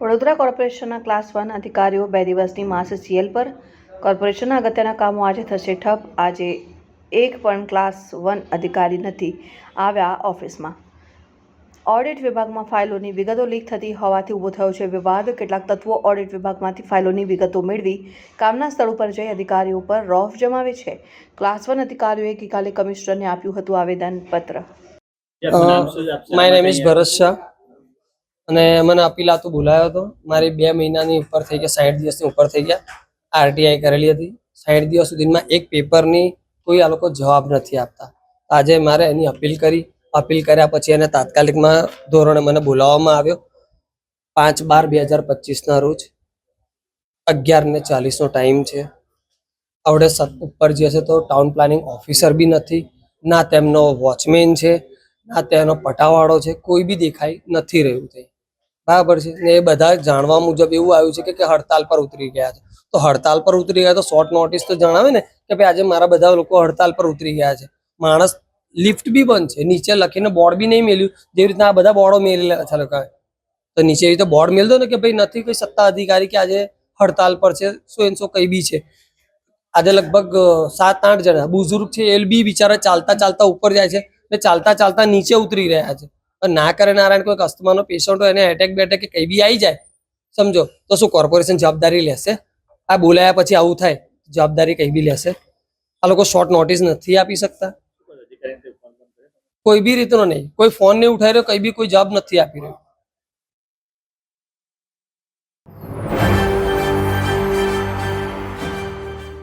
વડોદરા કોર્પોરેશનના ક્લાસ 1 અધિકારીઓ 2 દિવસની માસિક સીએલ પર. કોર્પોરેશનના અગત્યના કામો આજે થશે ઠપ. આજે એક પણ ક્લાસ 1 અધિકારી નથી આવ્યા ઓફિસમાં. ઓડિટ વિભાગમાં ફાઇલોની વિગતો લીક થતી હોવાથી ઊભો થયો છે વિવાદ. કેટલાક તત્વો ઓડિટ વિભાગમાંથી ફાઇલોની વિગતો મેળવી કામના સ્થળ ઉપર જઈ અધિકારીઓ પર રોફ જમાવે છે. ક્લાસ 1 અધિકારીઓએ ગઈકાલે કમિશનરને આપ્યું હતું આવેદનપત્ર. માય નેમ ઇઝ ભરત શાહ અને મને અપીલાતું બોલાયો હતો. મારી 2 મહિનાની ઉપર થઈ ગયા, 60 દિવસની ઉપર થઈ ગયા. આરટીઆઈ કરેલી હતી. 60 દિવસ સુધીમાં એક પેપરની કોઈ આ લોકો જવાબ નથી આપતા. આજે મારે એની અપીલ કરી. અપીલ કર્યા પછી એને તાત્કાલિકમાં ધોરણે મને બોલાવવામાં આવ્યો. 5/12/2025 રોજ 11:40 ટાઈમ છે. આવડે ઉપર જે છે તો ટાઉન પ્લાનિંગ ઓફિસર બી નથી, ના તેમનો વોચમેન છે, ના તેનો પટાવાળો છે, કોઈ બી દેખાઈ નથી રહ્યું છે. બરાબર છે ને? એ બધા જાણવા મુજબ એવું આવ્યું છે કે હડતાલ પર ઉતરી ગયા છે. તો હડતાલ પર ઉતરી ગયા તો શોર્ટ નોટિસ તો જણાવે ને કે ભાઈ આજે મારા બધા લોકો હડતાલ પર ઉતરી ગયા છે. માણસ લિફ્ટ બી બંધ છે, નીચે લખીને બોર્ડ બી નહીં મેલ્યું. જેવી રીતના આ બધા બોર્ડો મેલેલા છે લોકોએ, તો નીચે એવી રીતે બોર્ડ મેલ દો ને કે ભાઈ નથી કોઈ સત્તા અધિકારી કે આજે હડતાલ પર છે, સો એન સો કઈ બી છે. આજે લગભગ 7-8 જણા બુઝુર્ગ છે, એ બી બિચારા ચાલતા ચાલતા ઉપર જાય છે ને ચાલતા ચાલતા નીચે ઉતરી રહ્યા છે. ના કરે નારાયણ કોઈ અસ્થમાનો પેશન્ટ હોય એને એટેક બેટેક કે કઈ બી આવી જાય, સમજો, તો શું કોર્પોરેશન જવાબદારી લેશે? આ બોલાયા પછી આવું થાય, જવાબદારી કઈ બી લેશે? આ લોકો શોર્ટ નોટિસ નથી આપી શકતા. કોઈ બી રીતનો નહીં, કોઈ ફોન નહીં ઉઠાવી રહ્યો, કઈ બી કોઈ જવાબ નથી આપી રહ્યો.